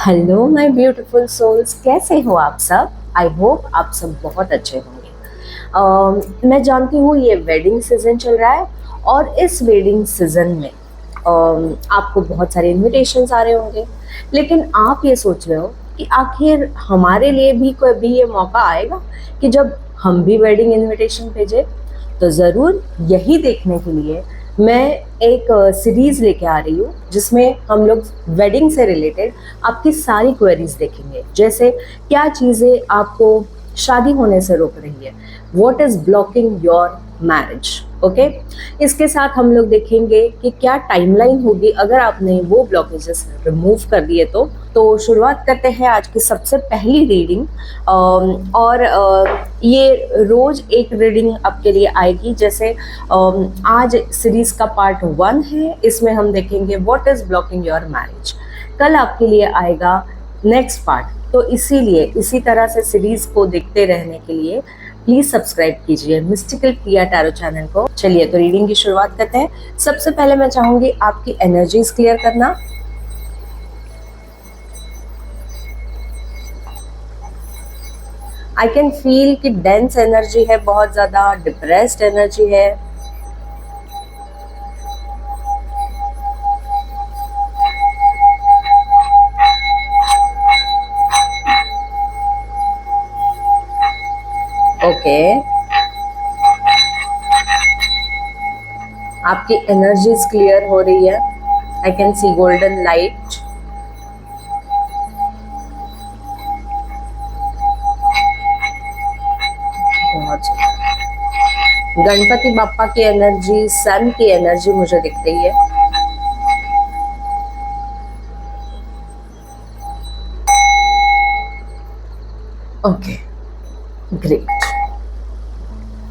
Hello my beautiful souls, कैसे हो आप सब। आई होप आप सब बहुत अच्छे होंगे। मैं जानती हूँ ये वेडिंग सीजन चल रहा है और इस वेडिंग सीजन में आपको बहुत सारे इनविटेशंस आ रहे होंगे। लेकिन आप ये सोच रहे हो कि आखिर हमारे लिए भी कभी ये मौका आएगा कि जब हम भी वेडिंग इनविटेशन भेजें। तो ज़रूर यही देखने के लिए मैं एक सीरीज़ लेके आ रही हूँ जिसमें हम लोग वेडिंग से रिलेटेड आपकी सारी क्वेरीज देखेंगे। जैसे क्या चीज़ें आपको शादी होने से रोक रही है, what is blocking your marriage. Okay, इसके साथ हम लोग देखेंगे कि क्या टाइमलाइन होगी अगर आपने वो ब्लॉकेजेस रिमूव कर दिए तो शुरुआत करते हैं आज की सबसे पहली रीडिंग। और ये रोज एक रीडिंग आपके लिए आएगी। जैसे आज सीरीज का पार्ट 1 है, इसमें हम देखेंगे what is blocking your marriage. कल आपके लिए आएगा नेक्स्ट पार्ट। तो इसीलिए इसी तरह से सीरीज को देखते रहने के लिए प्लीज सब्सक्राइब कीजिए मिस्टिकल प्रिया टैरो चैनल को। चलिए तो रीडिंग की शुरुआत करते हैं। सबसे पहले मैं चाहूंगी आपकी एनर्जीज क्लियर करना। आई कैन फील कि डेंस एनर्जी है, बहुत ज्यादा डिप्रेस्ड एनर्जी है। ओके, आपकी एनर्जीज क्लियर हो रही है। I can see golden light. बहुत गणपति बापा की एनर्जी, सन की एनर्जी मुझे दिख रही है। Okay, great.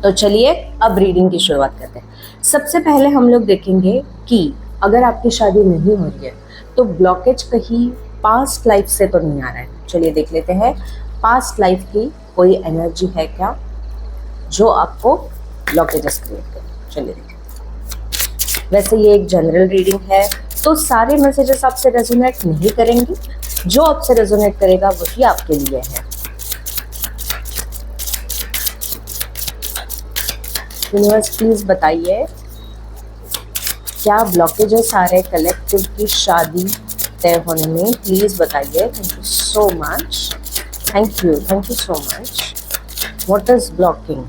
तो चलिए अब रीडिंग की शुरुआत करते हैं। सबसे पहले हम लोग देखेंगे कि अगर आपकी शादी नहीं हो रही है तो ब्लॉकेज कहीं पास्ट लाइफ से तो नहीं आ रहा है। चलिए देख लेते हैं पास्ट लाइफ की कोई एनर्जी है क्या जो आपको ब्लॉकेजेस क्रिएट करे। चलिए देखिए। वैसे ये एक जनरल रीडिंग है तो सारे मैसेजेस आपसे रेजोनेट नहीं करेंगे। जो आपसे रेजोनेट करेगा वही आपके लिए है। यूनिवर्स प्लीज बताइए क्या ब्लॉकेजेस आ रहे कलेक्टिव की शादी तय होने में। प्लीज बताइए। Thank you so much. Thank you so much. What is blocking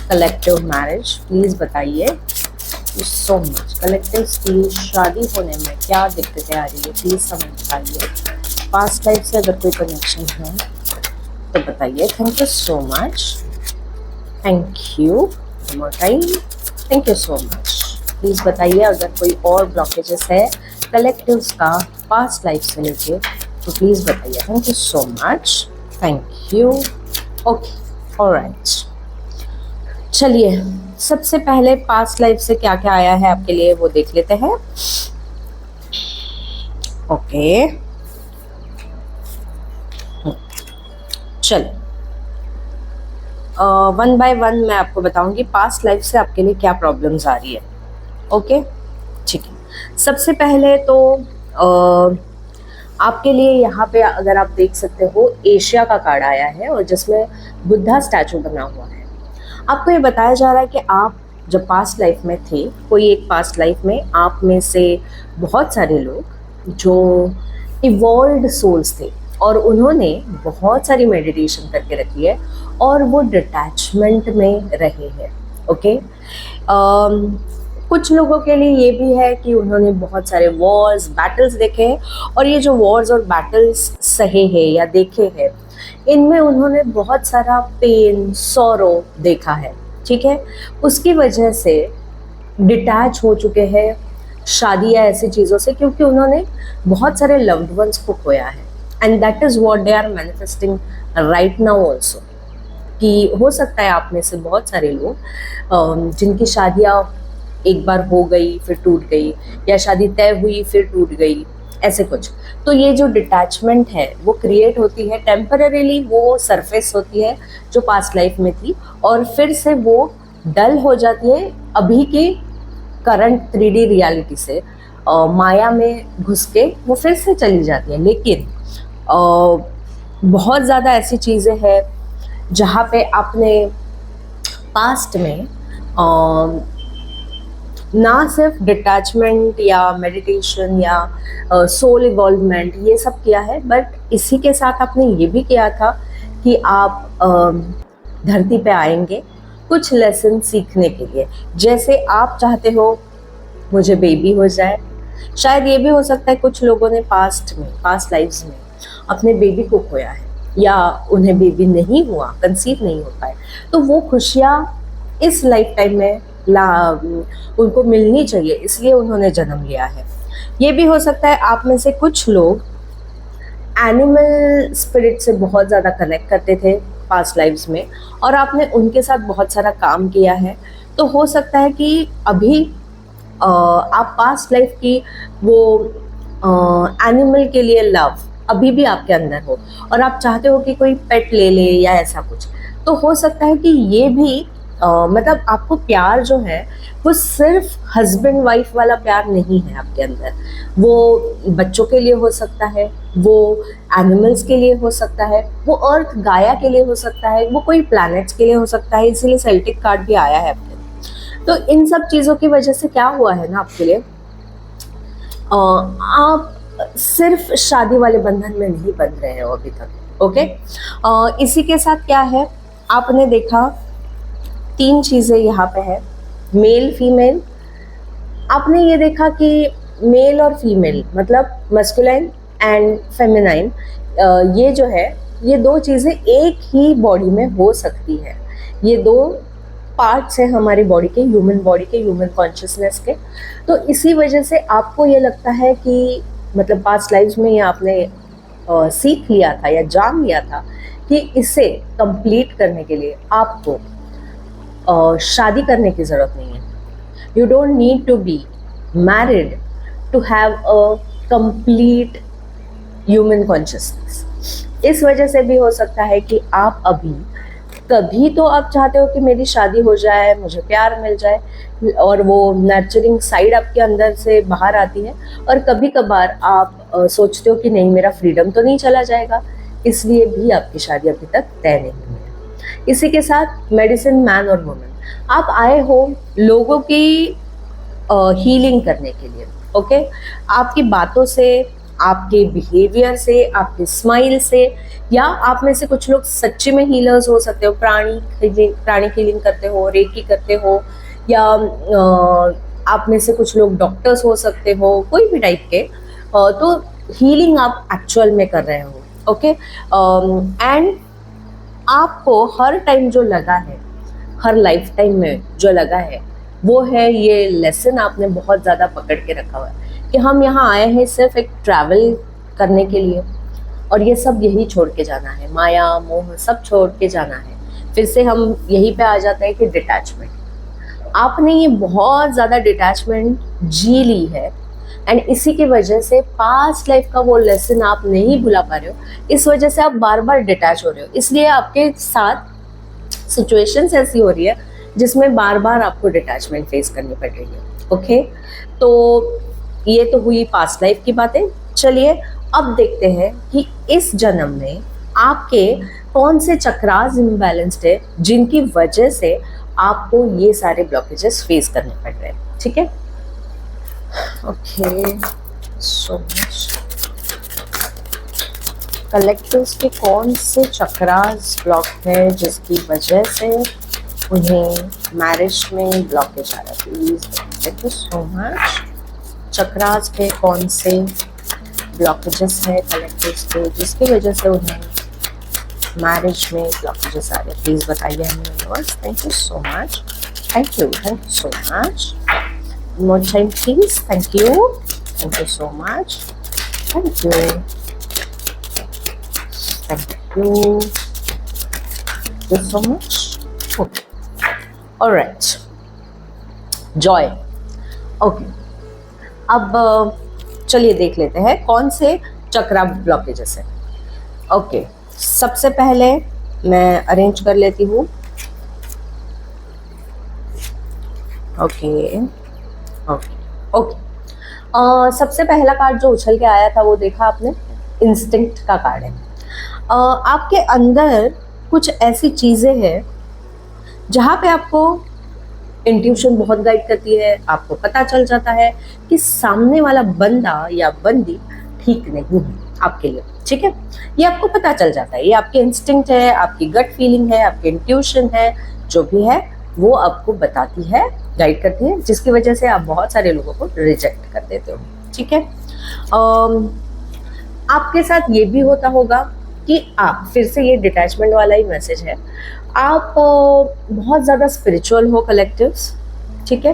collective marriage, please बताइए। Thank you so much. Collective की शादी होने में क्या दिक्कतें आ रही है, प्लीज समझ बताइए। पास्ट लाइफ से अगर कोई कनेक्शन है तो बताइए। Thank you so much. Thank you time. Thank you so much. Please बताइए अगर कोई और ब्लॉकेजेस है कलेक्टिव्स का पास्ट लाइफ से लेके तो प्लीज बताइए। Thank you so much. Thank you. Okay, alright. चलिए सबसे पहले पास्ट लाइफ से क्या क्या आया है आपके लिए वो देख लेते हैं। ओके, चलिए वन बाय वन मैं आपको बताऊंगी पास्ट लाइफ से आपके लिए क्या प्रॉब्लम्स आ रही है। ओके, ठीक है। सबसे पहले तो आपके लिए यहाँ पे अगर आप देख सकते हो एशिया का कार्ड आया है और जिसमें बुद्धा स्टैचू बना हुआ है। आपको ये बताया जा रहा है कि आप जब पास्ट लाइफ में थे, कोई एक पास्ट लाइफ में आप में से बहुत सारे लोग जो इवॉल्व्ड सोल्स थे और उन्होंने बहुत सारी मेडिटेशन करके रखी है और वो डिटैचमेंट में रहे हैं। ओके, कुछ लोगों के लिए ये भी है कि उन्होंने बहुत सारे वॉर्स बैटल्स देखे हैं और ये जो वॉर्स और बैटल्स सहे हैं या देखे हैं इनमें उन्होंने बहुत सारा पेन सॉरो देखा है। ठीक है, उसकी वजह से डिटैच हो चुके हैं शादी या ऐसी चीज़ों से क्योंकि उन्होंने बहुत सारे लव्ड वंस को खोया है। And that is what they are manifesting right now also. कि हो सकता है आप में से बहुत सारे लोग जिनकी शादियाँ एक बार हो गई फिर टूट गई या शादी तय हुई फिर टूट गई, ऐसे कुछ। तो ये जो डिटैचमेंट है वो क्रिएट होती है टेम्पररीली, वो सरफेस होती है जो पास्ट लाइफ में थी और फिर से वो डल हो जाती है अभी की करंट 3D रियलिटी से। माया में घुस के वो फिर से चली जाती है। लेकिन बहुत ज़्यादा ऐसी चीज़ें हैं जहाँ पे आपने पास्ट में ना सिर्फ डिटैचमेंट या मेडिटेशन या सोल इवॉल्वमेंट ये सब किया है, बट इसी के साथ आपने ये भी किया था कि आप धरती पे आएंगे कुछ लेसन सीखने के लिए। जैसे आप चाहते हो मुझे बेबी हो जाए, शायद ये भी हो सकता है कुछ लोगों ने पास्ट लाइफ्स में अपने बेबी को खोया है या उन्हें बेबी नहीं हुआ, कंसीव नहीं हो पाए, तो वो खुशियाँ इस लाइफ टाइम में उनको मिलनी चाहिए, इसलिए उन्होंने जन्म लिया है। ये भी हो सकता है आप में से कुछ लोग एनिमल स्पिरिट से बहुत ज़्यादा कनेक्ट करते थे पास्ट लाइफ्स में और आपने उनके साथ बहुत सारा काम किया है। तो हो सकता है कि अभी आप पास्ट लाइफ की वो एनिमल के लिए लव अभी भी आपके अंदर हो और आप चाहते हो कि कोई पेट ले ले या ऐसा कुछ, तो हो सकता है कि ये भी मतलब आपको प्यार जो है वो सिर्फ हस्बैंड वाइफ वाला प्यार नहीं है आपके अंदर, वो बच्चों के लिए हो सकता है, वो एनिमल्स के लिए हो सकता है, वो अर्थ गाया के लिए हो सकता है, वो कोई प्लैनेट्स के लिए हो सकता है। इसीलिए सेल्टिक कार्ड भी आया है आपके। तो इन सब चीज़ों की वजह से क्या हुआ है ना आपके लिए, आप सिर्फ शादी वाले बंधन में नहीं बंध रहे हो अभी तक। ओके, इसी के साथ क्या है, आपने देखा 3 चीज़ें यहाँ पे है, मेल फीमेल। आपने ये देखा कि मेल और फीमेल मतलब मस्कुलाइन एंड फेमिनाइन, ये जो है ये 2 चीज़ें एक ही बॉडी में हो सकती है। ये 2 पार्ट्स हैं हमारी बॉडी के, ह्यूमन कॉन्शियसनेस के। तो इसी वजह से आपको ये लगता है कि मतलब पास्ट लाइफ्स में ये आपने सीख लिया था या जान लिया था कि इसे कंप्लीट करने के लिए आपको शादी करने की ज़रूरत नहीं है। You don't need to be married to have a complete human consciousness. इस वजह से भी हो सकता है कि आप अभी कभी तो आप चाहते हो कि मेरी शादी हो जाए, मुझे प्यार मिल जाए, और वो नर्चरिंग साइड आपके अंदर से बाहर आती है, और कभी कभार आप सोचते हो कि नहीं मेरा फ्रीडम तो नहीं चला जाएगा, इसलिए भी आपकी शादी अभी तक तय नहीं हुई है। इसी के साथ मेडिसिन मैन और वुमेन, आप आए हो लोगों की हीलिंग करने के लिए। ओके, आपकी बातों से, आपके बिहेवियर से, आपके स्माइल से, या आप में से कुछ लोग सच्ची में हीलर्स हो सकते हो, प्राणी हीलिंग करते हो, रेकी करते हो, या आप में से कुछ लोग डॉक्टर्स हो सकते हो, कोई भी टाइप के, तो हीलिंग आप एक्चुअल में कर रहे हो। ओके, एंड आपको हर टाइम जो लगा है, हर लाइफ टाइम में जो लगा है, वो है ये लेसन आपने बहुत ज़्यादा पकड़ के रखा हुआ है कि हम यहाँ आए हैं सिर्फ एक ट्रैवल करने के लिए, और ये सब यही छोड़ के जाना है, माया मोह सब छोड़ के जाना है। फिर से हम यहीं पे आ जाते हैं कि डिटैचमेंट, आपने ये बहुत ज़्यादा डिटैचमेंट जी ली है, एंड इसी की वजह से पास्ट लाइफ का वो लेसन आप नहीं भुला पा रहे हो, इस वजह से आप बार बार डिटैच हो रहे हो, इसलिए आपके साथ सिचुएशंस ऐसी हो रही है जिसमें बार बार आपको डिटैचमेंट फेस करनी पड़ रही है। ओके, तो ये तो हुई पास्ट लाइफ की बातें। चलिए अब देखते हैं कि इस जन्म में आपके कौन से चक्रास इम्बैलेंस्ड है जिनकी वजह से आपको ये सारे ब्लॉकेजेस फेस करने पड़ रहे हैं। ठीक है, ओके, सो मच। कलेक्टिव्स के कौन से चक्रास ब्लॉक है जिसकी वजह से उन्हें मैरिज में ब्लॉकेज आ रहा है, please. Thank you so much. Chakras के कौन से ब्लॉकेजेस है कलेक्टिव्स के जिसकी वजह से उन्हें मैरिज में ब्लॉकेजेस आ रहे हैं, प्लीज बताइए हमें universe. Thank you so much, thank you so much. More time please, thank you so much, thank you so much. Okay, alright, Joy. Okay, अब चलिए देख लेते हैं कौन से चक्रा ब्लॉकेजेस है। ओके, सबसे पहले मैं अरेंज कर लेती हूँ। ओके ओके ओके, सबसे पहला कार्ड जो उछल के आया था वो देखा आपने, इंस्टिंक्ट का कार्ड है। आपके अंदर कुछ ऐसी चीज़ें हैं जहाँ पे आपको इंट्यूशन बहुत गाइड करती है, आपको पता चल जाता है कि सामने वाला बंदा या बंदी ठीक नहीं है आपके लिए, ठीक है। ये आपको पता चल जाता है, ये आपके इंस्टिंक्ट है, आपकी गट फीलिंग है, आपकी इंट्यूशन है, जो भी है वो आपको बताती है, गाइड करती है, जिसकी वजह से आप बहुत सारे लोगों को रिजेक्ट कर देते हो, ठीक है। आपके साथ ये भी होता होगा कि आप, फिर से ये डिटैचमेंट वाला ही मैसेज है, आप बहुत ज़्यादा स्पिरिचुअल हो कलेक्टिव्स, ठीक है।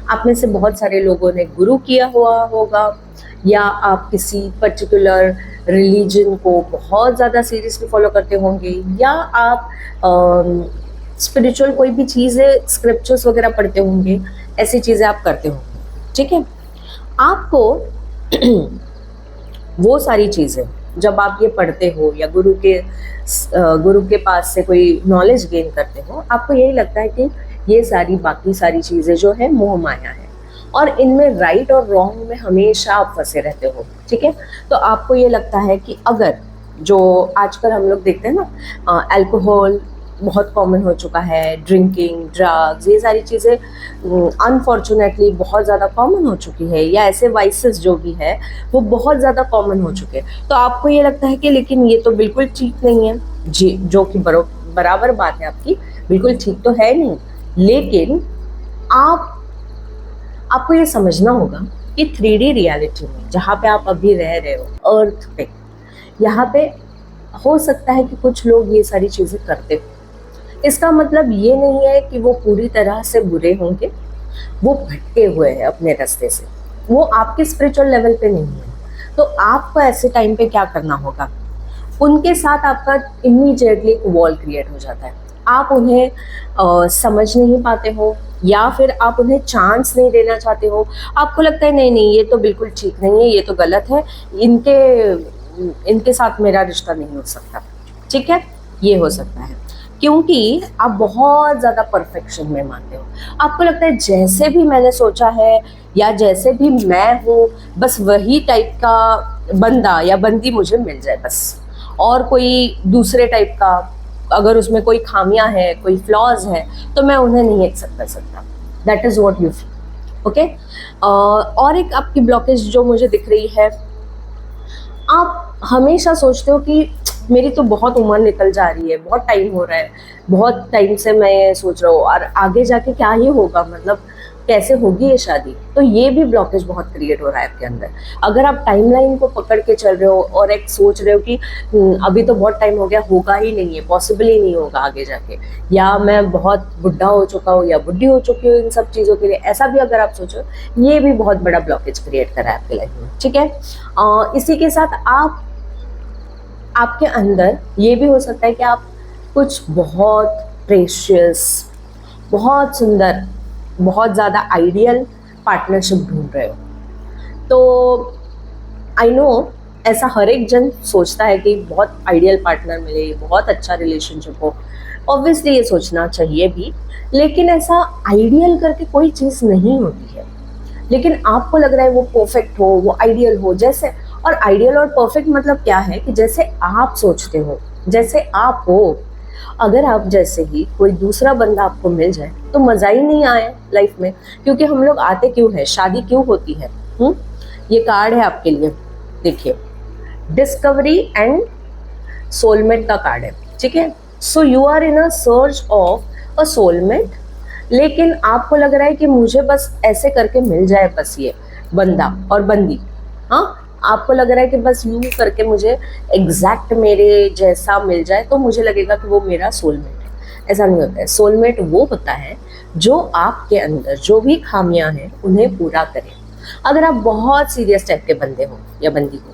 आप में से बहुत सारे लोगों ने गुरु किया हुआ होगा, या आप किसी पर्टिकुलर रिलीजन को बहुत ज़्यादा सीरियसली फॉलो करते होंगे, या आप स्पिरिचुअल कोई भी चीज़ें, स्क्रिप्चर्स वगैरह पढ़ते होंगे, ऐसी चीज़ें आप करते होंगे, ठीक है। आपको वो सारी चीज़ें जब आप ये पढ़ते हो या गुरु के पास से कोई नॉलेज गेन करते हो, आपको यही लगता है कि ये सारी बाकी सारी चीज़ें जो है मोह माया है, और इनमें राइट और रॉन्ग में हमेशा आप फंसे रहते हो, ठीक है। तो आपको ये लगता है कि अगर, जो आजकल हम लोग देखते हैं ना, अल्कोहल बहुत कॉमन हो चुका है, ड्रिंकिंग, ड्रग्स, ये सारी चीज़ें अनफॉर्चुनेटली बहुत ज़्यादा कॉमन हो चुकी है, या ऐसे वाइसेस जो भी है वो बहुत ज़्यादा कॉमन हो चुके हैं। तो आपको ये लगता है कि लेकिन ये तो बिल्कुल ठीक नहीं है जी, जो कि बराबर बात है आपकी, बिल्कुल ठीक तो है नहीं, लेकिन आपको ये समझना होगा कि 3D रियलिटी में जहाँ पे आप अभी रह रहे हो, अर्थ पे, यहाँ पे हो सकता है कि कुछ लोग ये सारी चीज़ें करते हो। इसका मतलब ये नहीं है कि वो पूरी तरह से बुरे होंगे, वो भटके हुए हैं अपने रास्ते से, वो आपके स्पिरिचुअल लेवल पे नहीं है। तो आपको ऐसे टाइम पे क्या करना होगा, उनके साथ आपका इमीडिएटली एक वॉल क्रिएट हो जाता है। आप उन्हें समझ नहीं पाते हो, या फिर आप उन्हें चांस नहीं देना चाहते हो। आपको लगता है नहीं नहीं, ये तो बिल्कुल ठीक नहीं है, ये तो गलत है, इनके साथ मेरा रिश्ता नहीं हो सकता, ठीक है। ये हो सकता है क्योंकि आप बहुत ज़्यादा परफेक्शन में मानते हो। आपको लगता है जैसे भी मैंने सोचा है या जैसे भी मैं हूँ, बस वही टाइप का बंदा या बंदी मुझे मिल जाए बस, और कोई दूसरे टाइप का, अगर उसमें कोई खामियां है, कोई फ्लॉज है, तो मैं उन्हें नहीं एक्सेप्ट कर सकता। That is what you feel, okay. और एक आपकी ब्लॉकेज जो मुझे दिख रही है, आप हमेशा सोचते हो कि मेरी तो बहुत उम्र निकल जा रही है, बहुत टाइम हो रहा है, बहुत टाइम से मैं सोच रहा हूँ, और आगे जाके क्या ही होगा, मतलब कैसे होगी ये शादी। तो ये भी ब्लॉकेज बहुत क्रिएट हो रहा है आपके अंदर। अगर आप टाइमलाइन को पकड़ के चल रहे हो और एक सोच रहे हो कि अभी तो बहुत टाइम हो गया, होगा ही नहीं है, पॉसिबल ही नहीं होगा आगे जाके, या मैं बहुत बुढ़ा हो चुका हूँ या बुढ़ी हो चुकी हूँ इन सब चीज़ों के लिए, ऐसा भी अगर आप सोचो, ये भी बहुत बड़ा ब्लॉकेज क्रिएट कर रहा है आपकी लाइफ में, ठीक है। इसी के साथ आपके अंदर ये भी हो सकता है कि आप कुछ बहुत प्रेशियस, बहुत सुंदर, बहुत ज़्यादा आइडियल पार्टनरशिप ढूंढ रहे हो। तो आई नो ऐसा हर एक जन सोचता है कि बहुत आइडियल पार्टनर मिले, बहुत अच्छा रिलेशनशिप हो, ऑब्वियसली ये सोचना चाहिए भी, लेकिन ऐसा आइडियल करके कोई चीज़ नहीं होती है। लेकिन आपको लग रहा है वो परफेक्ट हो, वो आइडियल हो, जैसे, और आइडियल और परफेक्ट मतलब क्या है कि जैसे आप सोचते हो, जैसे आप हो। अगर आप जैसे ही कोई दूसरा बंदा आपको मिल जाए तो मज़ा ही नहीं आए लाइफ में, क्योंकि हम लोग आते क्यों है, शादी क्यों होती है। ये कार्ड है आपके लिए, देखिए, डिस्कवरी एंड सोलमेट का कार्ड है, ठीक है। So you are in a search of a soulmate, लेकिन आपको लग रहा है कि मुझे बस ऐसे करके मिल जाए, बस ये बंदा और बंदी, हाँ, आपको लग रहा है कि बस यूं करके मुझे एग्जैक्ट मेरे जैसा मिल जाए तो मुझे लगेगा कि वो मेरा सोलमेट है। ऐसा नहीं होता है। सोलमेट वो होता है जो आपके अंदर जो भी खामियां हैं उन्हें पूरा करे। अगर आप बहुत सीरियस टाइप के बंदे हो या बंदी हो,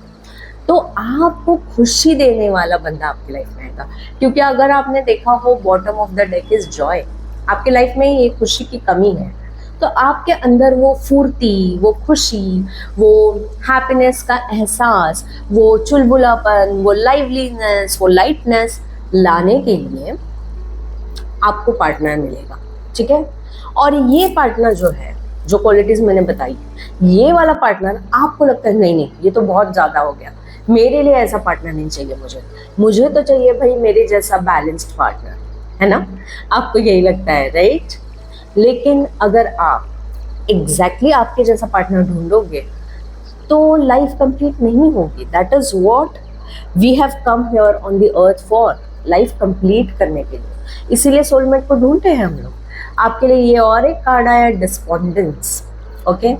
तो आपको खुशी देने वाला बंदा आपकी लाइफ में आएगा, क्योंकि अगर आपने देखा हो, bottom of the deck is Joy. आपकी लाइफ में ये खुशी की कमी है, तो आपके अंदर वो फुर्ती, वो खुशी, वो हैप्पीनेस का एहसास, वो चुलबुलापन, वो लाइवलीनेस, वो लाइटनेस लाने के लिए आपको पार्टनर मिलेगा, ठीक है। और ये पार्टनर जो है जो क्वालिटीज मैंने बताई, ये वाला पार्टनर आपको लगता है नहीं नहीं ये तो बहुत ज़्यादा हो गया, मेरे लिए ऐसा पार्टनर नहीं चाहिए, मुझे तो चाहिए भाई मेरे जैसा बैलेंस्ड पार्टनर, है ना? आपको यही लगता है, राइट? लेकिन अगर आप एग्जैक्टली आपके जैसा पार्टनर ढूंढोगे तो लाइफ कंप्लीट नहीं होगी। That is what we have come here on the earth for, life complete करने के लिए। इसीलिए सोलमेट को ढूंढते हैं हम लोग। आपके लिए ये और एक कार्ड आया, डिस्पोंडेंस। ओके,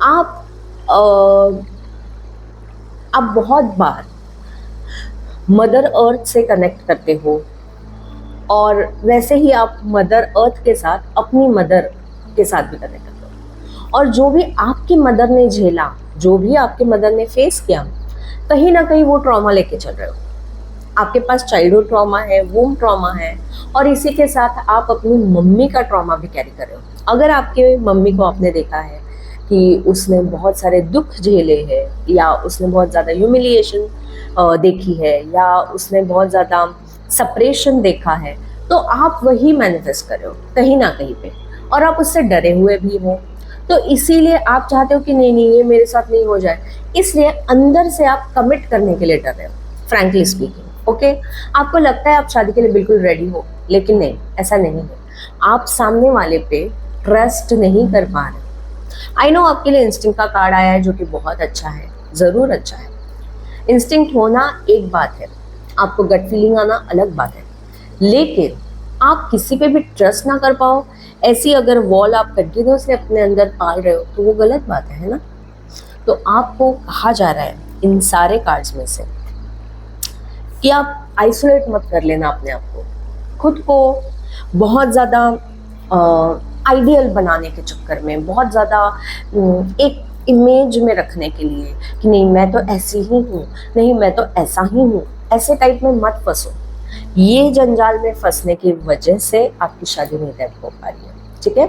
आप बहुत बार मदर अर्थ से कनेक्ट करते हो और वैसे ही आप मदर अर्थ के साथ अपनी मदर के साथ भी कनेक्ट करते हो, और जो भी आपकी मदर ने झेला, जो भी आपकी मदर ने फेस किया, कहीं ना कहीं वो ट्रॉमा लेके चल रहे हो। आपके पास चाइल्डहुड ट्रॉमा है, वूम ट्रॉमा है, और इसी के साथ आप अपनी मम्मी का ट्रॉमा भी कैरी कर रहे हो। अगर आपके मम्मी को आपने देखा है कि उसने बहुत सारे दुख झेले हैं, या उसने बहुत ज़्यादा ह्यूमिलिएशन देखी है, या उसने बहुत ज़्यादा सेपरेशन देखा है, तो आप वही मैनिफेस्ट कर रहे हो कहीं ना कहीं पे, और आप उससे डरे हुए भी हो। तो इसीलिए आप चाहते हो कि नहीं नहीं ये मेरे साथ नहीं हो जाए, इसलिए अंदर से आप कमिट करने के लिए डर रहे हो, फ्रैंकली स्पीकिंग। ओके, आपको लगता है आप शादी के लिए बिल्कुल रेडी हो, लेकिन नहीं, ऐसा नहीं है। आप सामने वाले पे ट्रस्ट नहीं कर पा रहे। आई नो आपके लिए इंस्टिंक्ट का कार्ड आया है, जो कि बहुत अच्छा है, ज़रूर अच्छा है। इंस्टिंक्ट होना एक बात है, आपको गट फीलिंग आना अलग बात है, लेकिन आप किसी पे भी ट्रस्ट ना कर पाओ, ऐसी अगर वॉल आप कंटिन्यूसली अपने अंदर पाल रहे हो, तो वो गलत बात है ना? तो आपको कहा जा रहा है इन सारे कार्ड्स में से कि आप आइसोलेट मत कर लेना अपने आप को, खुद को बहुत ज़्यादा आइडियल बनाने के चक्कर में, बहुत ज़्यादा एक इमेज में रखने के लिए कि नहीं मैं तो ऐसी ही हूँ, नहीं मैं तो ऐसा ही हूँ, ऐसे टाइप में मत फंसो। ये जंजाल में फंसने की वजह से आपकी शादी नहीं तय हो पा रही है, ठीक है?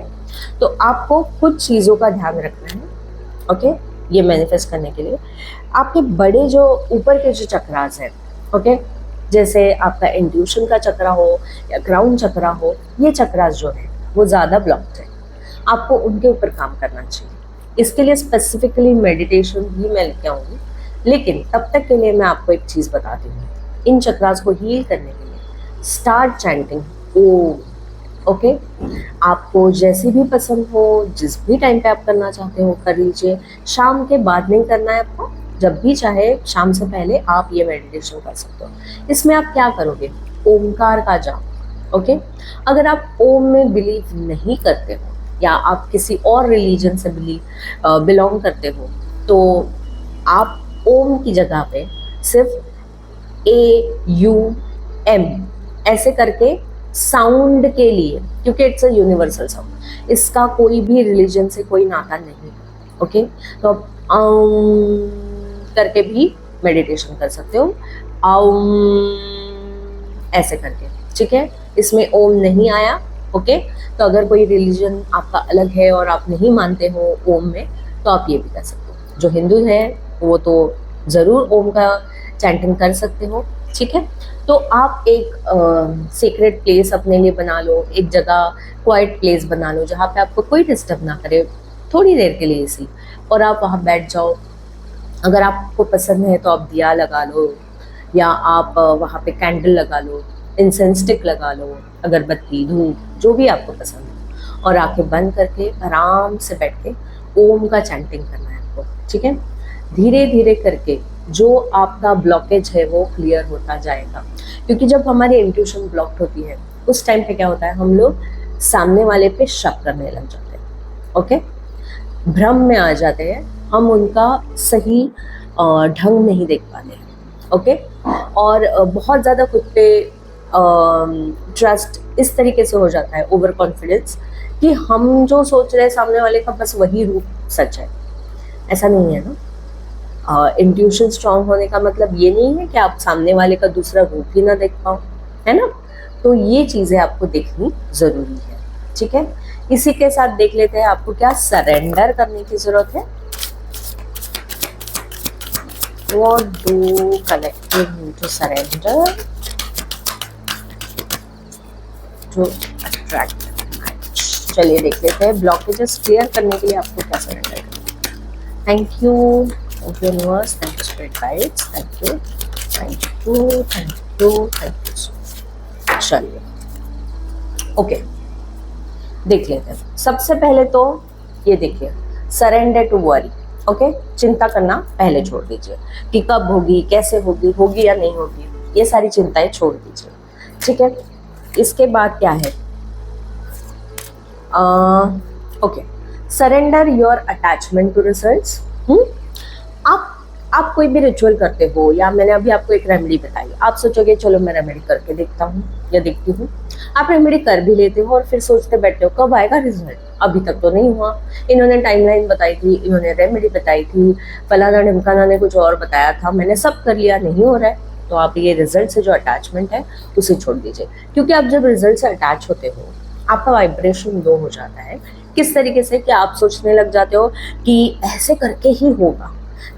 तो आपको कुछ चीज़ों का ध्यान रखना है, ओके? ये मैनिफेस्ट करने के लिए आपके बड़े जो ऊपर के जो चक्रास हैं, ओके, जैसे आपका इंट्यूशन का चक्रा हो या क्राउन चक्रा हो, ये चक्रास जो है वो ज़्यादा ब्लॉक्ड है, आपको उनके ऊपर काम करना चाहिए। इसके लिए स्पेसिफिकली मेडिटेशन भी मैं लेके आऊँगी, लेकिन तब तक के लिए मैं आपको एक चीज़ बताती हूँ। इन चक्रास को हील करने के लिए स्टार्ट चैंटिंग ओम। ओके, आपको जैसी भी पसंद हो, जिस भी टाइम पे आप करना चाहते हो कर लीजिए। शाम के बाद नहीं करना है आपको, जब भी चाहे शाम से पहले आप ये मेडिटेशन कर सकते हो। इसमें आप क्या करोगे? ओमकार का जाप। ओके, अगर आप ओम में बिलीव नहीं करते हो या आप किसी और रिलीजन से बिलोंग करते हो, तो आप ओम की जगह पे सिर्फ AUM ऐसे करके साउंड के लिए, क्योंकि इट्स अ यूनिवर्सल साउंड, इसका कोई भी रिलीजन से कोई नाता नहीं है। ओके, तो आप करके भी मेडिटेशन कर सकते हो, ऐसे करके, ठीक है? इसमें ओम नहीं आया। ओके, तो अगर कोई रिलीजन आपका अलग है और आप नहीं मानते हो ओम में, तो आप ये भी कर सकते हो। जो हिंदू है वो तो ज़रूर ओम का चैंटिंग कर सकते हो, ठीक है? तो आप एक सीक्रेट प्लेस अपने लिए बना लो, एक जगह क्वाइट प्लेस बना लो जहाँ पे आपको कोई डिस्टर्ब ना करे, थोड़ी देर के लिए इसी, और आप वहाँ बैठ जाओ। अगर आपको पसंद है तो आप दिया लगा लो, या आप वहाँ पे कैंडल लगा लो, इंसेंस स्टिक लगा लो, अगरबत्ती, धूप, जो भी आपको पसंद है, और आंखें बंद करके आराम से बैठ के ओम का चैंटिंग करना है आपको, ठीक है? धीरे धीरे करके जो आपका ब्लॉकेज है वो क्लियर होता जाएगा, क्योंकि जब हमारी इंट्यूशन ब्लॉक्ड होती है उस टाइम पे क्या होता है, हम लोग सामने वाले पे शक करने लग जाते हैं। ओके, भ्रम में आ जाते हैं, हम उनका सही ढंग नहीं देख पाते हैं। ओके, और बहुत ज़्यादा खुद पे ट्रस्ट इस तरीके से हो जाता है, ओवर कॉन्फिडेंस, कि हम जो सोच रहे हैं सामने वाले का बस वही रूप सच है। ऐसा नहीं है ना। इंट्यूशन स्ट्रांग होने का मतलब ये नहीं है कि आप सामने वाले का दूसरा रूप ही ना देख पाओ, है ना? तो ये चीज़ें आपको देखनी ज़रूरी है, ठीक है? इसी के साथ देख लेते हैं आपको क्या सरेंडर करने की ज़रूरत है। What do collective need to surrender to attract match? चलिए देख लेते हैं ब्लॉकेजेस क्लियर करने के लिए आपको क्या सरेंडर करना है। Thank you universe, thank you spirit guides, thank you thank you thank you thank you. चलिए ओके, देख लेते हैं। सबसे पहले तो ये देखिए, सरेंडर टू वरी। ओके, चिंता करना पहले छोड़ दीजिए कि कब होगी, कैसे होगी या नहीं होगी, ये सारी चिंताएं छोड़ दीजिए। ठीक है, इसके बाद क्या है, okay, surrender your attachment to results. आप कोई भी रिचुअल करते हो, या मैंने अभी आपको एक रेमेडी बताई, आप सोचोगे चलो मैं रेमेडी करके देखता हूँ या देखती हूँ, आप रेमेडी कर भी लेते हो और फिर सोचते बैठते हो कब आएगा रिजल्ट, अभी तक तो नहीं हुआ। इन्होंने टाइमलाइन बताई थी, इन्होंने रेमेडी बताई थी, फलाना ढिमकाना ने कुछ और बताया था, मैंने सब कर लिया, नहीं हो रहा है। तो आप ये रिजल्ट से जो अटैचमेंट है उसे छोड़ दीजिए, क्योंकि आप जब रिजल्ट से अटैच होते हो आपका वाइब्रेशन लो हो जाता है। किस तरीके से कि आप सोचने लग जाते हो कि ऐसे करके ही होगा,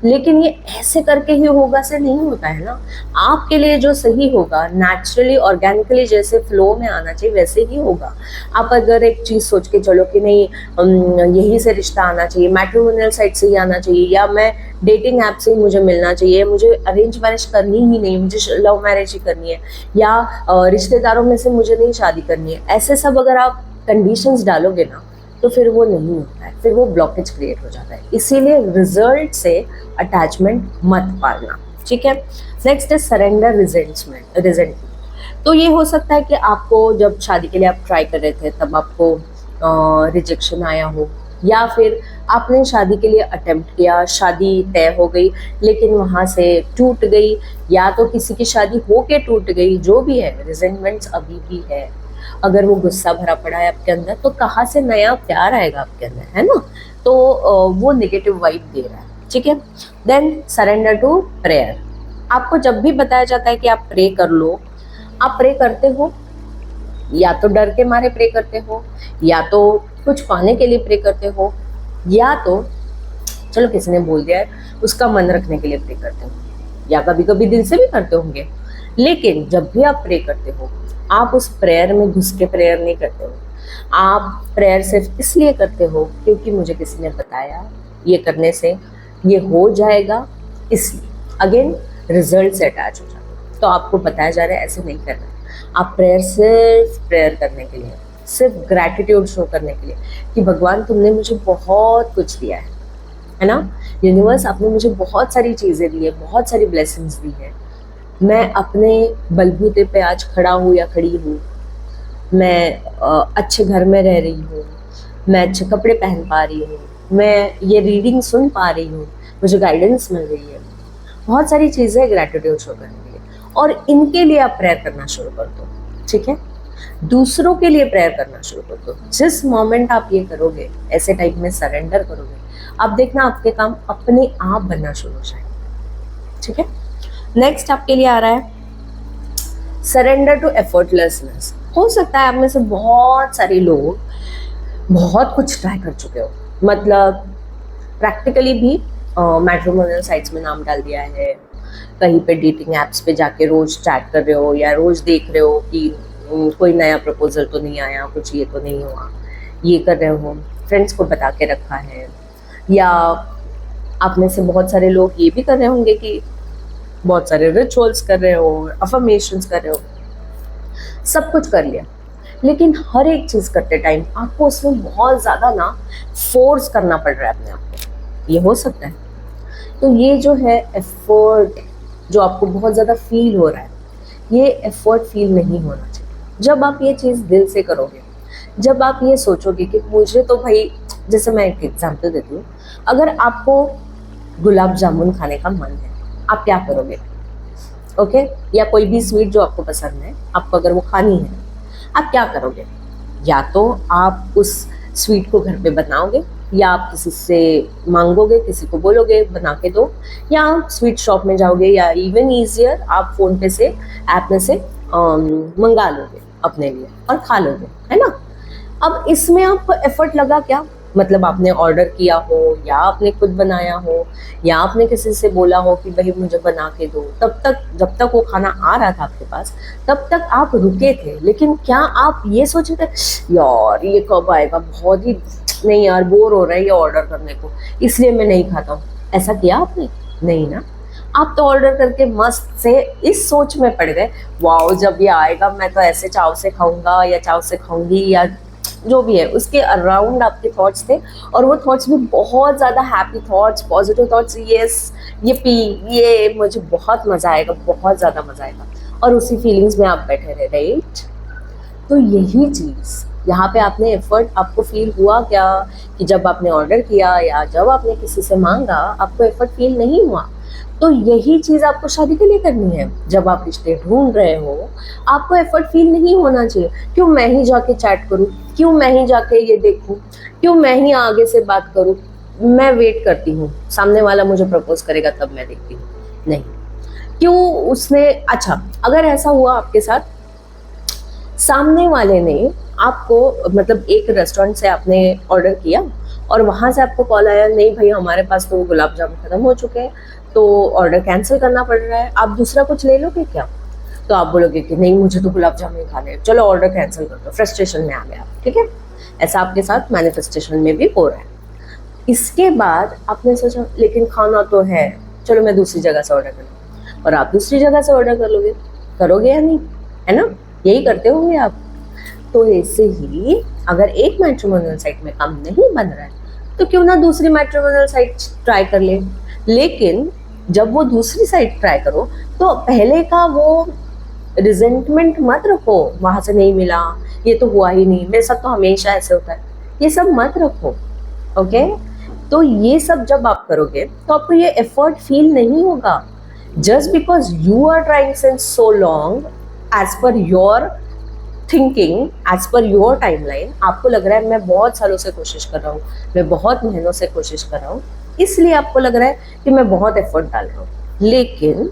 लेकिन ये ऐसे करके ही होगा से नहीं होता है ना। आपके लिए जो सही होगा नेचुरली ऑर्गेनिकली जैसे फ्लो में आना चाहिए वैसे ही होगा। आप अगर एक चीज सोच के चलो कि नहीं यही से रिश्ता आना चाहिए, मैट्रिमोनियल साइट से ही आना चाहिए, या मैं डेटिंग ऐप से ही मुझे मिलना चाहिए, मुझे अरेंज मैरिज करनी ही नहीं, मुझे लव मैरिज ही करनी है, या रिश्तेदारों में से मुझे नहीं शादी करनी है, ऐसे सब अगर आप कंडीशंस डालोगे ना तो फिर वो नहीं होता है, फिर वो ब्लॉकेज क्रिएट हो जाता है। इसीलिए रिजल्ट से अटैचमेंट मत पालना। ठीक है, नेक्स्ट है सरेंडर रिजेंटमेंट। तो ये हो सकता है कि आपको जब शादी के लिए आप ट्राई कर रहे थे तब आपको रिजेक्शन आया हो, या फिर आपने शादी के लिए अटेम्प्ट किया, शादी तय हो गई लेकिन वहाँ से टूट गई, या तो किसी की शादी हो के टूट गई, जो भी है रिजेंटमेंट्स अभी भी है। अगर वो गुस्सा भरा पड़ा है आपके अंदर तो कहाँ से नया प्यार आएगा आपके अंदर, है ना। तो वो नेगेटिव वाइब दे रहा है। ठीक है, देन सरेंडर टू प्रेयर। आपको जब भी बताया जाता है कि आप प्रे कर लो, आप प्रे करते हो, या तो डर के मारे प्रे करते हो, या तो कुछ पाने के लिए प्रे करते हो, या तो चलो किसी ने बोल दिया है उसका मन रखने के लिए प्रे करते हो, या कभी कभी दिल से भी करते होंगे। लेकिन जब भी आप प्रे करते हो आप उस प्रेयर में घुस के प्रेयर नहीं करते हो। आप प्रेयर सिर्फ इसलिए करते हो क्योंकि मुझे किसी ने बताया ये करने से ये हो जाएगा, इसलिए अगेन रिजल्ट से अटैच हो जाता। तो आपको बताया जा रहा है ऐसे नहीं करना है। आप प्रेयर सिर्फ प्रेयर करने के लिए, सिर्फ ग्रैटिट्यूड शो करने के लिए कि भगवान तुमने मुझे बहुत कुछ दिया है ना। यूनिवर्स आपने मुझे बहुत सारी चीज़ें दी है, बहुत सारी ब्लेसिंग्स दी है। मैं अपने बलबूते पे आज खड़ा हूँ या खड़ी हूँ, मैं अच्छे घर में रह रही हूँ, मैं अच्छे कपड़े पहन पा रही हूँ, मैं ये रीडिंग सुन पा रही हूँ, मुझे गाइडेंस मिल रही है। बहुत सारी चीज़ें ग्रैटिट्यूड शो करने के लिए, और इनके लिए आप प्रेयर करना शुरू कर दो। ठीक है, दूसरों के लिए प्रेयर करना शुरू कर दो। जिस मोमेंट आप ये करोगे, ऐसे टाइप में सरेंडर करोगे, आप देखना आपके काम अपने आप बनना शुरू हो जाएंगे। ठीक है, नेक्स्ट आपके लिए आ रहा है सरेंडर टू एफर्टलेसनेस। हो सकता है आप में से बहुत सारे लोग बहुत कुछ ट्राई कर चुके हो, मतलब प्रैक्टिकली भी मैट्रिमोनियल साइट्स में नाम डाल दिया है, कहीं पे डेटिंग एप्स पे जाके रोज चैट कर रहे हो, या रोज देख रहे हो कि कोई नया प्रपोजल तो नहीं आया, कुछ ये तो नहीं हुआ, ये कर रहे हो, फ्रेंड्स को बता के रखा है। या आप में से बहुत सारे लोग ये भी कर रहे होंगे कि बहुत सारे रिचुअल्स कर रहे हो, अफर्मेशंस कर रहे हो, सब कुछ कर लिया, लेकिन हर एक चीज़ करते टाइम आपको उसमें बहुत ज़्यादा ना फोर्स करना पड़ रहा है अपने आप को, ये हो सकता है। तो ये जो है एफर्ट जो आपको बहुत ज़्यादा फील हो रहा है, ये एफर्ट फील नहीं होना चाहिए। जब आप ये चीज़ दिल से करोगे, जब आप ये सोचोगे कि मुझे तो भाई, जैसे मैं एक एग्जांपल देती हूँ, अगर आपको गुलाब जामुन खाने का मन है, आप क्या करोगे? ओके, या कोई भी स्वीट जो आपको पसंद है, आपको अगर वो खानी है, आप क्या करोगे? या तो आप उस स्वीट को घर पे बनाओगे, या आप किसी से मांगोगे, किसी को बोलोगे बना के दो, या आप स्वीट शॉप में जाओगे, या इवन ईजियर आप फ़ोन पे से ऐप में से मंगा लोगे अपने लिए और खा लोगे, है ना। अब इसमें आप एफर्ट लगा क्या? मतलब आपने ऑर्डर किया हो या आपने खुद बनाया हो या आपने किसी से बोला हो कि भाई मुझे बना के दो, तब तक जब तक वो खाना आ रहा था आपके पास तब तक आप रुके थे। लेकिन क्या आप ये सोचे थे यार ये कब आएगा, बहुत ही नहीं यार बोर हो रहा है ये ऑर्डर करने को, इसलिए मैं नहीं खाता हूँ, ऐसा किया आपने? नहीं ना। आप तो ऑर्डर करके मस्त से इस सोच में पड़ गए, वाओ जब ये आएगा मैं तो ऐसे चाव से खाऊंगा या चाव से खाऊंगी, या जो भी है उसके अराउंड आपके थॉट्स थे। और वो थॉट्स भी बहुत ज़्यादा happy thoughts, positive thoughts, yes ये पी, ये मुझे बहुत मज़ा आएगा, बहुत ज़्यादा मज़ा आएगा, और उसी फीलिंग्स में आप बैठे रहे, राइट। तो यही चीज़ यहाँ पे आपने एफर्ट, आपको फील हुआ क्या कि जब आपने ऑर्डर किया या जब आपने किसी से मांगा आपको एफर्ट फील नहीं हुआ? तो यही चीज़ आपको शादी के लिए करनी है। जब आप रिश्ते ढूंढ रहे हो आपको एफर्ट फील नहीं होना चाहिए, क्यों मैं ही जाके चैट करूँ, क्यों मैं ही जाके ये देखूँ, क्यों मैं ही आगे से बात करूँ, मैं वेट करती हूँ सामने वाला मुझे प्रपोज करेगा तब मैं देखती हूँ, नहीं। क्यों उसने, अच्छा अगर ऐसा हुआ आपके साथ, सामने वाले ने आपको, मतलब एक रेस्टोरेंट से आपने ऑर्डर किया और वहाँ से आपको कॉल आया, नहीं भाई हमारे पास तो गुलाब जामुन खत्म हो चुके हैं तो ऑर्डर कैंसिल करना पड़ रहा है, आप दूसरा कुछ ले लोगे क्या? तो आप बोलोगे कि नहीं मुझे तो गुलाब जामुन खाने हैं, चलो ऑर्डर कैंसिल कर दो, फ्रस्ट्रेशन में आ गया, ठीक है। ऐसा आपके साथ मैनिफेस्टेशन में भी हो रहा है। इसके बाद आपने सोचा लेकिन खाना तो है, चलो मैं दूसरी जगह से ऑर्डर कर लूँ, और आप दूसरी जगह से ऑर्डर कर लोगे, करोगे या नहीं, है ना, यही करते होंगे आप। तो ऐसे ही अगर एक मैट्रिमोनियल साइट में काम नहीं बन रहा है तो क्यों ना दूसरी मैट्रिमोनियल साइट ट्राई कर ले। लेकिन जब वो दूसरी साइट ट्राई करो तो पहले का वो रिजेंटमेंट मत रखो, वहां से नहीं मिला, ये तो हुआ ही नहीं, मेरे साथ तो हमेशा ऐसे होता है, ये सब मत रखो, ओके। तो ये सब जब आप करोगे तो आपको ये एफर्ट फील नहीं होगा, just because you are trying since so long as per your thinking, as per your timeline. आपको लग रहा है मैं बहुत सालों से कोशिश कर रहा हूँ, मैं बहुत महीनों से कोशिश कर रहा हूँ, इसलिए आपको लग रहा है कि मैं बहुत एफर्ट डाल रहा हूँ। लेकिन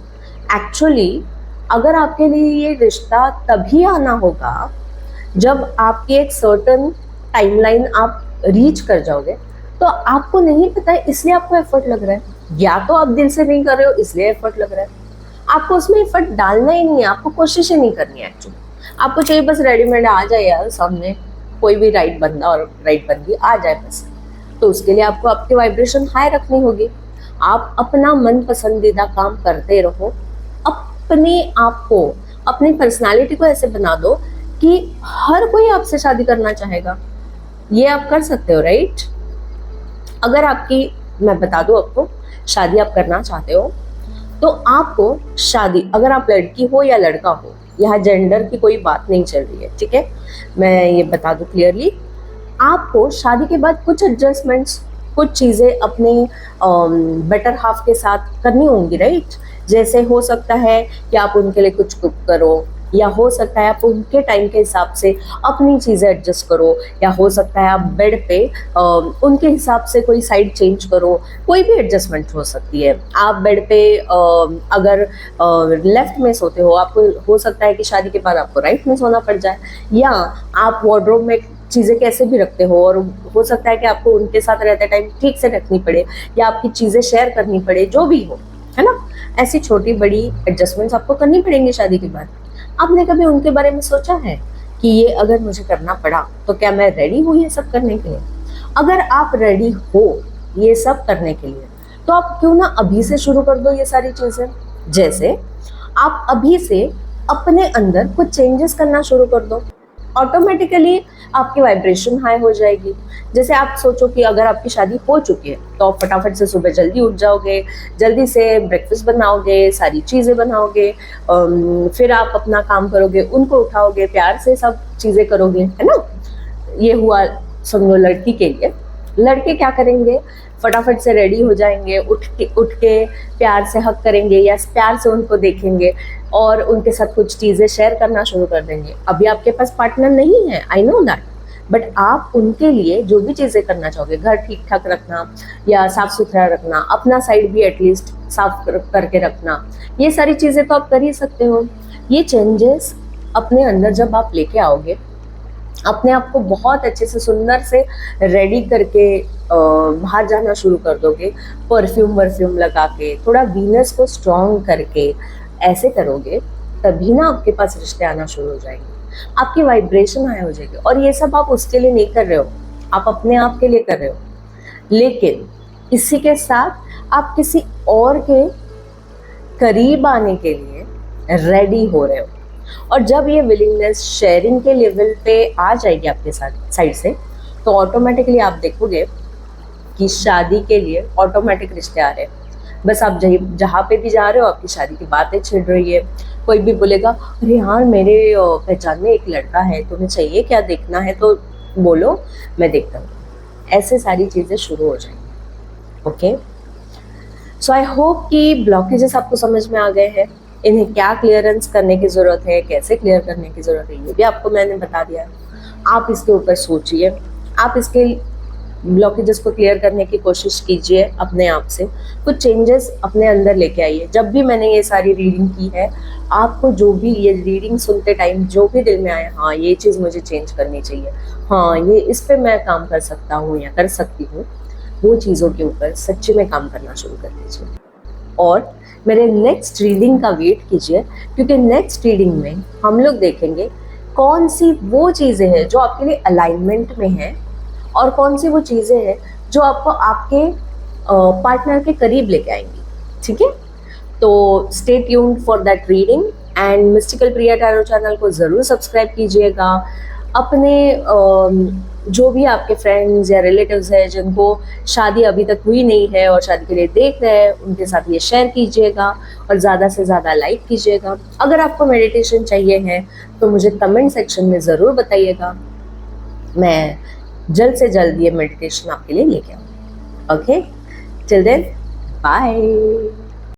एक्चुअली अगर आपके लिए ये रिश्ता तभी आना होगा जब आपकी एक सर्टन टाइमलाइन आप रीच कर जाओगे। तो आपको नहीं पता है इसलिए आपको एफर्ट लग रहा है, या तो आप दिल से नहीं कर रहे हो इसलिए एफर्ट लग रहा है। आपको उसमें एफर्ट डालना ही नहीं है, आपको कोशिश ही नहीं करनी है एक्चुअली। आपको चाहिए बस रेडीमेड आ जाए यार सामने, कोई भी राइट बंदा और राइट बंदी आ जाए बस। तो उसके लिए आपको आपकी वाइब्रेशन हाई रखनी होगी। आप अपना मन पसंदीदा काम करते रहो, अपने आप को, अपनी पर्सनालिटी को ऐसे बना दो कि हर कोई आपसे शादी करना चाहेगा। ये आप कर सकते हो, राइट। अगर आपकी, मैं बता दूं आपको, शादी आप करना चाहते हो तो आपको शादी, अगर आप लड़की हो या लड़का हो, यहाँ जेंडर की कोई बात नहीं चल रही है, ठीक है, मैं ये बता दूं क्लियरली। आपको शादी के बाद कुछ एडजस्टमेंट्स, कुछ चीज़ें अपने बेटर हाफ के साथ करनी होंगी, राइट। जैसे हो सकता है कि आप उनके लिए कुछ कुक करो, या हो सकता है आप उनके टाइम के हिसाब से अपनी चीज़ें एडजस्ट करो, या हो सकता है आप बेड पे उनके हिसाब से कोई साइड चेंज करो, कोई भी एडजस्टमेंट हो सकती है। आप बेड पे अगर लेफ्ट में सोते हो, आपको हो सकता है कि शादी के बाद आपको राइट में सोना पड़ जाए, या आप वार्डरोब में चीज़ें कैसे भी रखते हो और हो सकता है कि आपको उनके साथ रहते टाइम ठीक से रखनी पड़े, या आपकी चीज़ें शेयर करनी पड़े, जो भी हो, है ना। ऐसी छोटी बड़ी एडजस्टमेंट्स आपको करनी पड़ेंगी शादी के बाद। आपने कभी उनके बारे में सोचा है कि ये अगर मुझे करना पड़ा तो क्या मैं रेडी हूँ ये सब करने के लिए? अगर आप रेडी हो ये सब करने के लिए तो आप क्यों ना अभी से शुरू कर दो ये सारी चीज़ें। जैसे आप अभी से अपने अंदर कुछ चेंजेस करना शुरू कर दो, ऑटोमेटिकली आपकी वाइब्रेशन हाई हो जाएगी। जैसे आप सोचो कि अगर आपकी शादी हो चुकी है तो आप फटाफट से सुबह जल्दी उठ जाओगे, जल्दी से ब्रेकफास्ट बनाओगे, सारी चीज़ें बनाओगे, फिर आप अपना काम करोगे, उनको उठाओगे, प्यार से सब चीज़ें करोगे, है ना। ये हुआ समझो लड़की के लिए। लड़के क्या करेंगे, फटाफट से रेडी हो जाएंगे, उठ के प्यार से हक करेंगे या प्यार से उनको देखेंगे और उनके साथ कुछ चीज़ें शेयर करना शुरू कर देंगे। अभी आपके पास पार्टनर नहीं है, आई नो दैट, बट आप उनके लिए जो भी चीज़ें करना चाहोगे, घर ठीक ठाक रखना या साफ सुथरा रखना, अपना साइड भी एटलीस्ट साफ करके रखना, ये सारी चीज़ें तो आप कर ही सकते हो। ये चेंजेस अपने अंदर जब आप लेके आओगे अपने आप को बहुत अच्छे से सुंदर से रेडी करके बाहर जाना शुरू कर दोगे, परफ्यूम वर्फ्यूम लगा के, थोड़ा वीनस को स्ट्रॉन्ग करके ऐसे करोगे, तभी ना आपके पास रिश्ते आना शुरू हो जाएंगे, आपकी वाइब्रेशन हाई हो जाएगी। और ये सब आप उसके लिए नहीं कर रहे हो, आप अपने आप के लिए कर रहे हो, लेकिन इसी के साथ आप किसी और के करीब आने के लिए रेडी हो रहे हो। और जब ये विलिंगनेस शेयरिंग के लेवल पे आ जाएगी आपके साथ साइड से, तो ऑटोमेटिकली आप देखोगे कि शादी के लिए ऑटोमेटिक रिश्ते आ रहे हैं। बस आप जहाँ पे भी जा रहे हो आपकी शादी की बातें छिड़ रही है। कोई भी बोलेगा अरे यार मेरे पहचान में एक लड़का है, तुम्हें चाहिए क्या, देखना है तो बोलो मैं देखता हूँ। ऐसे सारी चीज़ें शुरू हो जाएंगी। ओके, सो आई होप कि ब्लॉकेजेस आपको समझ में आ गए हैं, इन्हें क्या क्लियरेंस करने की ज़रूरत है, कैसे क्लियर करने की ज़रूरत है, ये भी आपको मैंने बता दिया है। आप इसके ऊपर सोचिए, आप इसके ब्लॉकेजेस को क्लियर करने की कोशिश कीजिए, अपने आप से कुछ चेंजेस अपने अंदर लेके आइए। जब भी मैंने ये सारी रीडिंग की है, आपको जो भी ये रीडिंग सुनते टाइम जो भी दिल में आए, हाँ ये चीज़ मुझे चेंज करनी चाहिए, हाँ ये इस पर मैं काम कर सकता हूँ या कर सकती हूँ, वो चीज़ों के ऊपर सच्ची में काम करना शुरू कर दीजिए। और मेरे नेक्स्ट रीडिंग का वेट कीजिए, क्योंकि नेक्स्ट रीडिंग में हम लोग देखेंगे कौन सी वो चीज़ें हैं जो आपके लिए अलाइनमेंट में है, और कौन सी वो चीज़ें हैं जो आपको आपके पार्टनर के करीब लेके आएंगी। ठीक है, तो stay tuned for that reading, and mystical Priya tarot channel को ज़रूर सब्सक्राइब कीजिएगा। अपने जो भी आपके फ्रेंड्स या रिलेटिव्स हैं जिनको शादी अभी तक हुई नहीं है और शादी के लिए देख रहे हैं, उनके साथ ये शेयर कीजिएगा और ज़्यादा से ज़्यादा लाइक कीजिएगा। अगर आपको मेडिटेशन चाहिए है तो मुझे कमेंट सेक्शन में ज़रूर बताइएगा, मैं जल्द से जल्द ये मेडिटेशन आपके लिए लेके आऊँगी। Okay, till then bye.